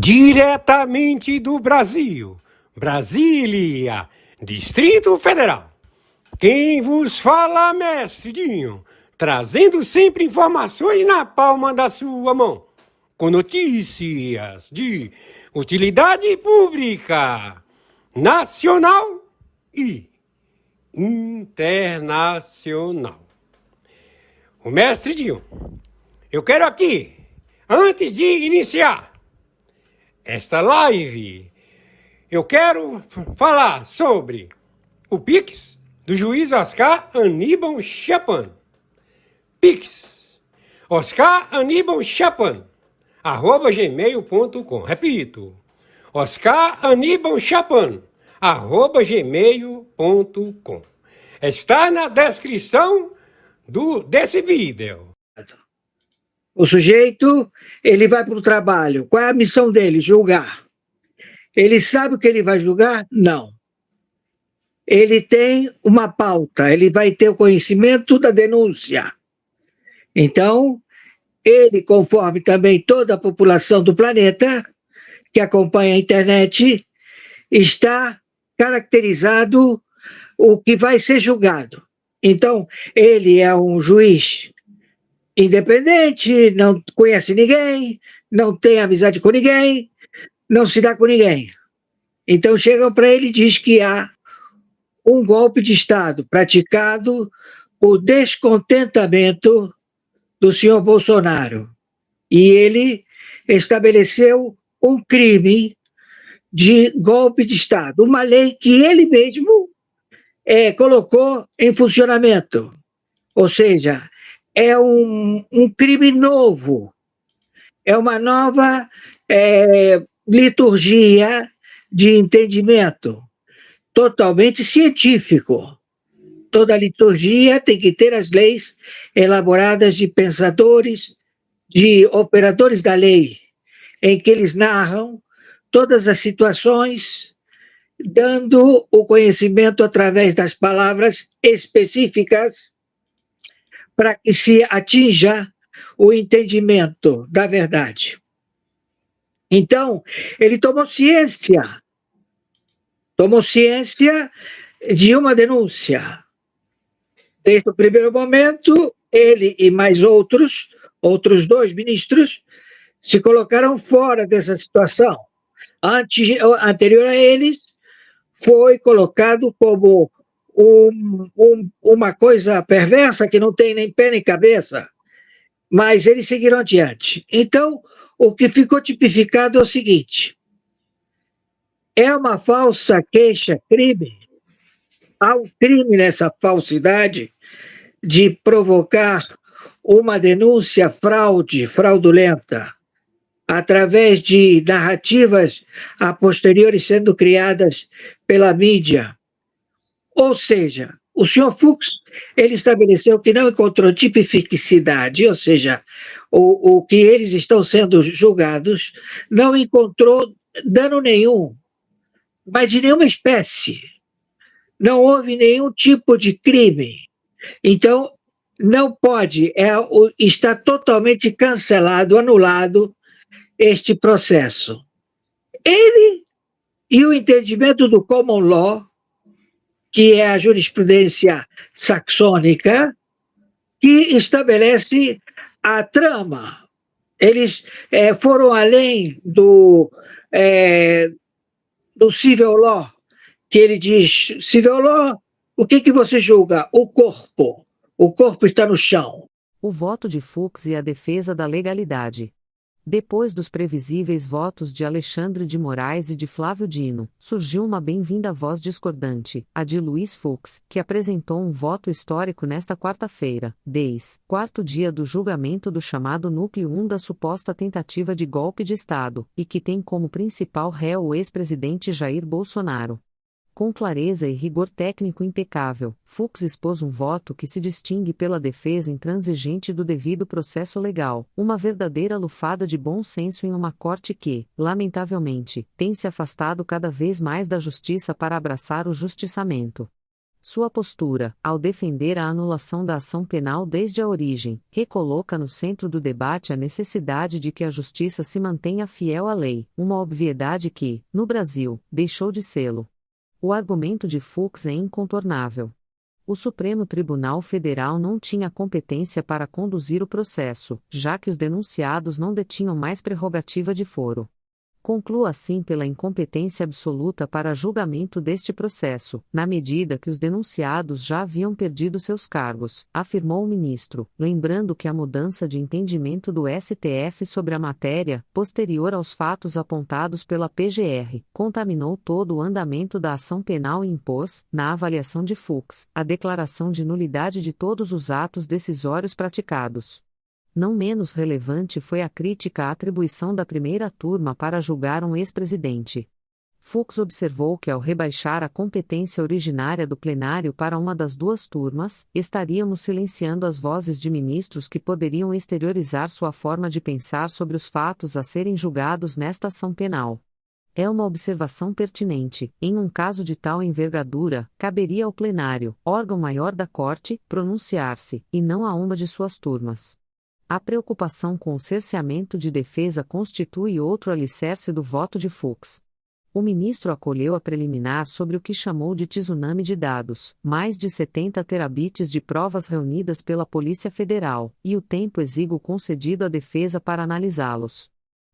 Diretamente do Brasil, Brasília, Distrito Federal. Quem vos fala, mestre Dinho, trazendo sempre informações na palma da sua mão, com notícias de utilidade pública, nacional e internacional. O mestre Dinho, eu quero aqui, antes de iniciar esta live, eu quero falar sobre o Pix do juiz Oscar Aníbal Chapman. Pix, Oscar Aníbal Chapman, @gmail.com. Repito, Oscar Aníbal Chapman, @gmail.com. Está na descrição desse vídeo. O sujeito, ele vai para o trabalho. Qual é a missão dele? Julgar. Ele sabe o que ele vai julgar? Não. Ele tem uma pauta, ele vai ter o conhecimento da denúncia. Então, ele, conforme também toda a população do planeta que acompanha a internet, está caracterizado o que vai ser julgado. Então, ele é um juiz independente, não conhece ninguém, não tem amizade com ninguém, não se dá com ninguém. Então chegam para ele e diz que há um golpe de Estado praticado por descontentamento do senhor Bolsonaro. E ele estabeleceu um crime de golpe de Estado, uma lei que ele mesmo colocou em funcionamento. Ou seja, é um crime novo, é uma nova liturgia de entendimento, totalmente científico. Toda liturgia tem que ter as leis elaboradas de pensadores, de operadores da lei, em que eles narram todas as situações, dando o conhecimento através das palavras específicas, para que se atinja o entendimento da verdade. Então, ele tomou ciência de uma denúncia. Desde o primeiro momento, ele e mais outros 2 ministros, se colocaram fora dessa situação. Anterior a eles, foi colocado como uma coisa perversa que não tem nem pé nem cabeça, mas eles seguiram adiante. Então, o que ficou tipificado é o seguinte: é uma falsa queixa-crime, há um crime nessa falsidade de provocar uma denúncia fraudulenta, através de narrativas a posteriori sendo criadas pela mídia. Ou seja, o senhor Fux, ele estabeleceu que não encontrou tipificidade, ou seja, o que eles estão sendo julgados, não encontrou dano nenhum, mas de nenhuma espécie. Não houve nenhum tipo de crime. Então, não pode, está totalmente cancelado, anulado este processo. Ele e o entendimento do common law, que é a jurisprudência saxônica, que estabelece a trama. Eles foram além do civil law, que ele diz: civil law, o que você julga? O corpo. O corpo está no chão. O voto de Fux e a defesa da legalidade. Depois dos previsíveis votos de Alexandre de Moraes e de Flávio Dino, surgiu uma bem-vinda voz discordante, a de Luiz Fux, que apresentou um voto histórico nesta quarta-feira, 4º dia do julgamento do chamado Núcleo 1 da suposta tentativa de golpe de Estado, e que tem como principal réu o ex-presidente Jair Bolsonaro. Com clareza e rigor técnico impecável, Fux expôs um voto que se distingue pela defesa intransigente do devido processo legal, uma verdadeira lufada de bom senso em uma corte que, lamentavelmente, tem se afastado cada vez mais da justiça para abraçar o justiçamento. Sua postura, ao defender a anulação da ação penal desde a origem, recoloca no centro do debate a necessidade de que a justiça se mantenha fiel à lei, uma obviedade que, no Brasil, deixou de sê-lo. O argumento de Fux é incontornável. O Supremo Tribunal Federal não tinha competência para conduzir o processo, já que os denunciados não detinham mais prerrogativa de foro. Conclua assim pela incompetência absoluta para julgamento deste processo, na medida que os denunciados já haviam perdido seus cargos, afirmou o ministro, lembrando que a mudança de entendimento do STF sobre a matéria, posterior aos fatos apontados pela PGR, contaminou todo o andamento da ação penal e impôs, na avaliação de Fux, a declaração de nulidade de todos os atos decisórios praticados. Não menos relevante foi a crítica à atribuição da primeira turma para julgar um ex-presidente. Fux observou que ao rebaixar a competência originária do plenário para uma das duas turmas, estaríamos silenciando as vozes de ministros que poderiam exteriorizar sua forma de pensar sobre os fatos a serem julgados nesta ação penal. É uma observação pertinente. Em um caso de tal envergadura, caberia ao plenário, órgão maior da Corte, pronunciar-se, e não a uma de suas turmas. A preocupação com o cerceamento de defesa constitui outro alicerce do voto de Fux. O ministro acolheu a preliminar sobre o que chamou de tsunami de dados, mais de 70 terabits de provas reunidas pela Polícia Federal, e o tempo exíguo concedido à defesa para analisá-los.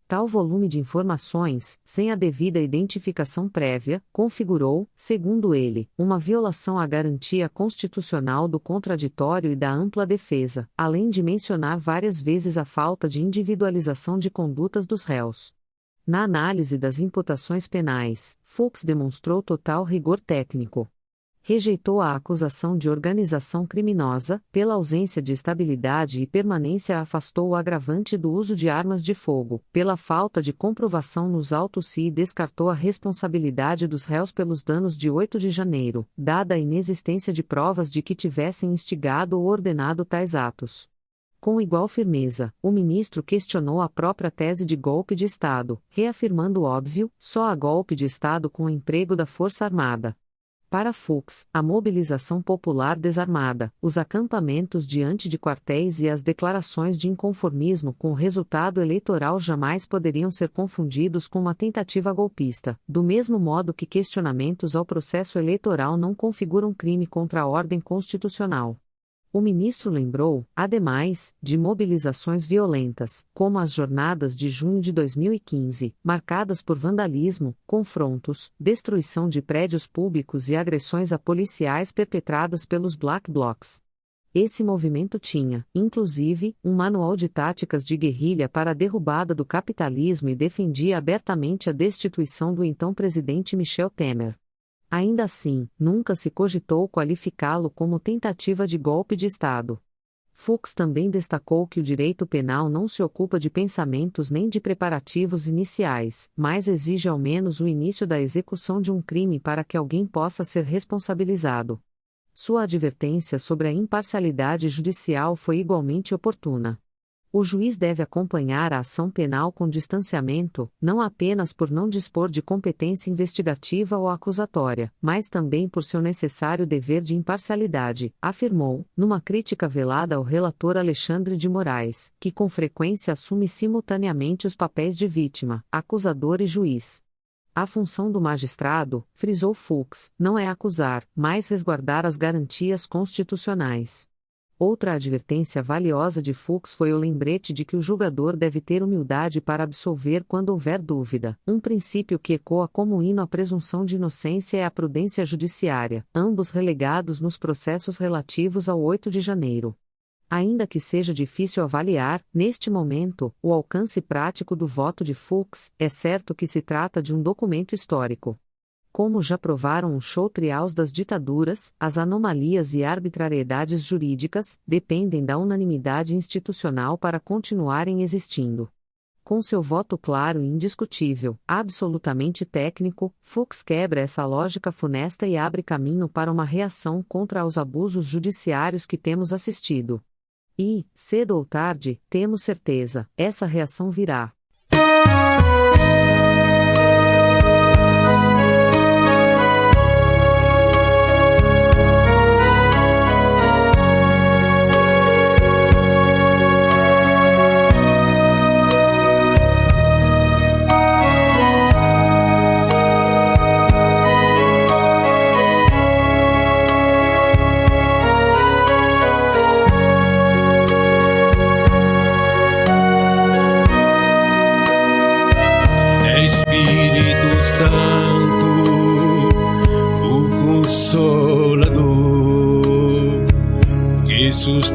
Tal volume de informações, sem a devida identificação prévia, configurou, segundo ele, uma violação à garantia constitucional do contraditório e da ampla defesa, além de mencionar várias vezes a falta de individualização de condutas dos réus. Na análise das imputações penais, Fux demonstrou total rigor técnico. Rejeitou a acusação de organização criminosa, pela ausência de estabilidade e permanência afastou o agravante do uso de armas de fogo, pela falta de comprovação nos autos e descartou a responsabilidade dos réus pelos danos de 8 de janeiro, dada a inexistência de provas de que tivessem instigado ou ordenado tais atos. Com igual firmeza, o ministro questionou a própria tese de golpe de Estado, reafirmando o óbvio: só há golpe de Estado com o emprego da Força Armada. Para Fux, a mobilização popular desarmada, os acampamentos diante de quartéis e as declarações de inconformismo com o resultado eleitoral jamais poderiam ser confundidos com uma tentativa golpista, do mesmo modo que questionamentos ao processo eleitoral não configuram crime contra a ordem constitucional. O ministro lembrou, ademais, de mobilizações violentas, como as jornadas de junho de 2015, marcadas por vandalismo, confrontos, destruição de prédios públicos e agressões a policiais perpetradas pelos Black Blocs. Esse movimento tinha, inclusive, um manual de táticas de guerrilha para a derrubada do capitalismo e defendia abertamente a destituição do então presidente Michel Temer. Ainda assim, nunca se cogitou qualificá-lo como tentativa de golpe de Estado. Fux também destacou que o direito penal não se ocupa de pensamentos nem de preparativos iniciais, mas exige ao menos o início da execução de um crime para que alguém possa ser responsabilizado. Sua advertência sobre a imparcialidade judicial foi igualmente oportuna. O juiz deve acompanhar a ação penal com distanciamento, não apenas por não dispor de competência investigativa ou acusatória, mas também por seu necessário dever de imparcialidade, afirmou, numa crítica velada ao relator Alexandre de Moraes, que com frequência assume simultaneamente os papéis de vítima, acusador e juiz. A função do magistrado, frisou Fux, não é acusar, mas resguardar as garantias constitucionais. Outra advertência valiosa de Fux foi o lembrete de que o julgador deve ter humildade para absolver quando houver dúvida, um princípio que ecoa como hino à presunção de inocência e à prudência judiciária, ambos relegados nos processos relativos ao 8 de janeiro. Ainda que seja difícil avaliar, neste momento, o alcance prático do voto de Fux, é certo que se trata de um documento histórico. Como já provaram os show-trials das ditaduras, as anomalias e arbitrariedades jurídicas dependem da unanimidade institucional para continuarem existindo. Com seu voto claro e indiscutível, absolutamente técnico, Fux quebra essa lógica funesta e abre caminho para uma reação contra os abusos judiciários que temos assistido. E, cedo ou tarde, temos certeza, essa reação virá.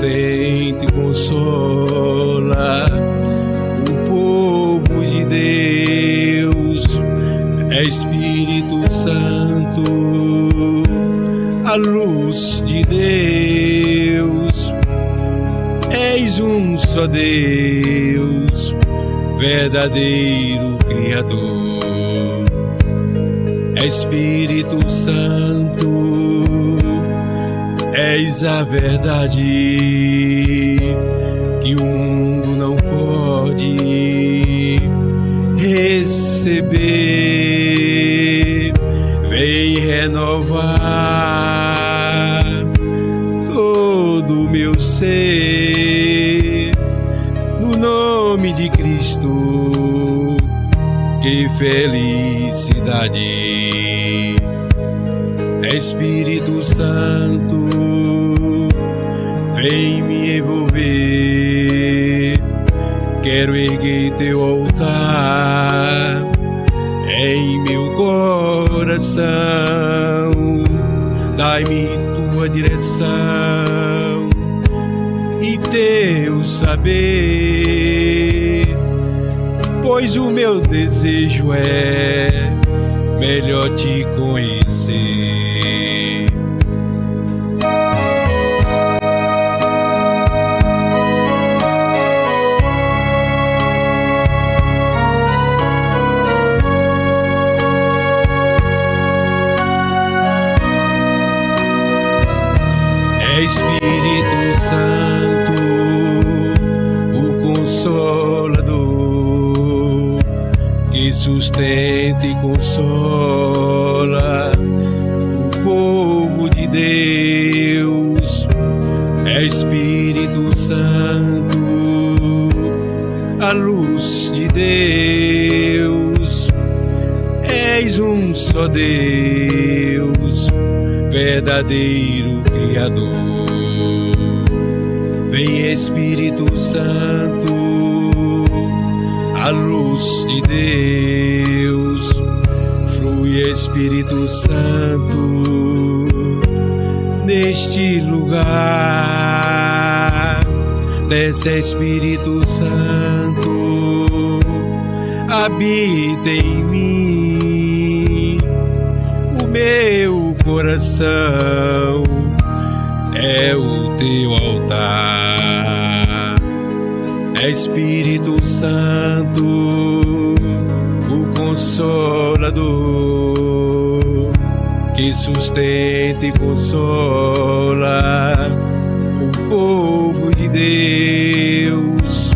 sustenta e consola o povo de Deus. É Espírito Santo, a luz de Deus. És um só Deus, verdadeiro Criador. É Espírito Santo, és a verdade que o mundo não pode receber. Vem renovar todo o meu ser, no nome de Cristo. Que felicidade! Espírito Santo, vem me envolver. Quero erguer teu altar em meu coração. Dai-me tua direção e teu saber, pois o meu desejo é melhor te conhecer. É Espírito Santo, o Consolador, que sustenta e consola o povo de Deus. É Espírito Santo, a luz de Deus. És um só Deus, verdadeiro Criador. Vem Espírito Santo, a luz de Deus. Flui Espírito Santo neste lugar. Desce Espírito Santo, habita em mim. O meu coração é o teu altar. É Espírito Santo, o Consolador, que sustenta e consola o povo de Deus.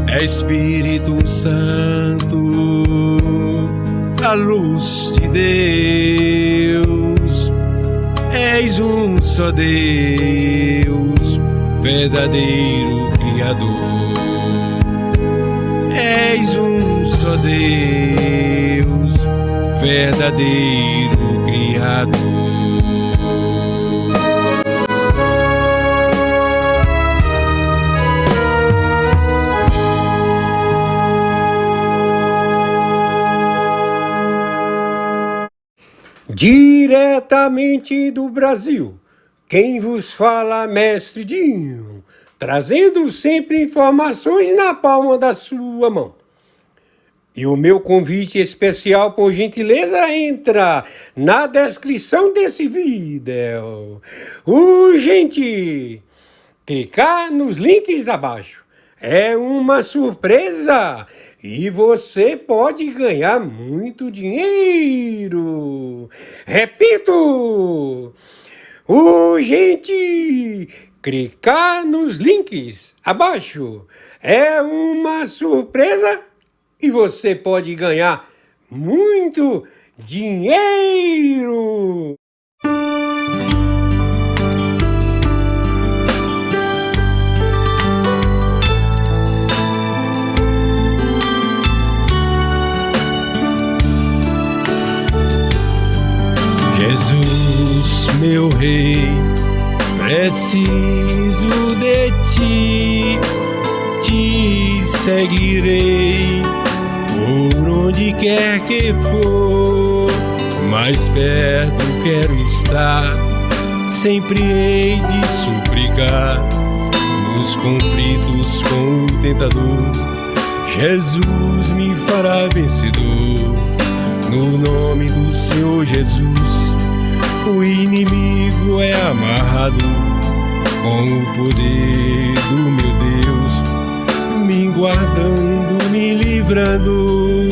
É Espírito Santo, a luz de Deus. És um só Deus, verdadeiro Criador. És um só Deus, verdadeiro Criador. Diretamente do Brasil, quem vos fala, Mestre Dinho, trazendo sempre informações na palma da sua mão. E o meu convite especial, por gentileza, entra na descrição desse vídeo. Urgente! Clicar nos links abaixo. É uma surpresa e você pode ganhar muito dinheiro. Repito! Urgente! Clicar nos links abaixo. É uma surpresa e você pode ganhar muito dinheiro. Jesus, meu Rei, preciso de ti, te seguirei por onde quer que for. Mais perto quero estar, sempre hei de suplicar nos conflitos com o tentador, Jesus me fará vencedor. No nome do Senhor Jesus, o inimigo é amarrado. Com o poder do meu Deus, me guardando, me livrando.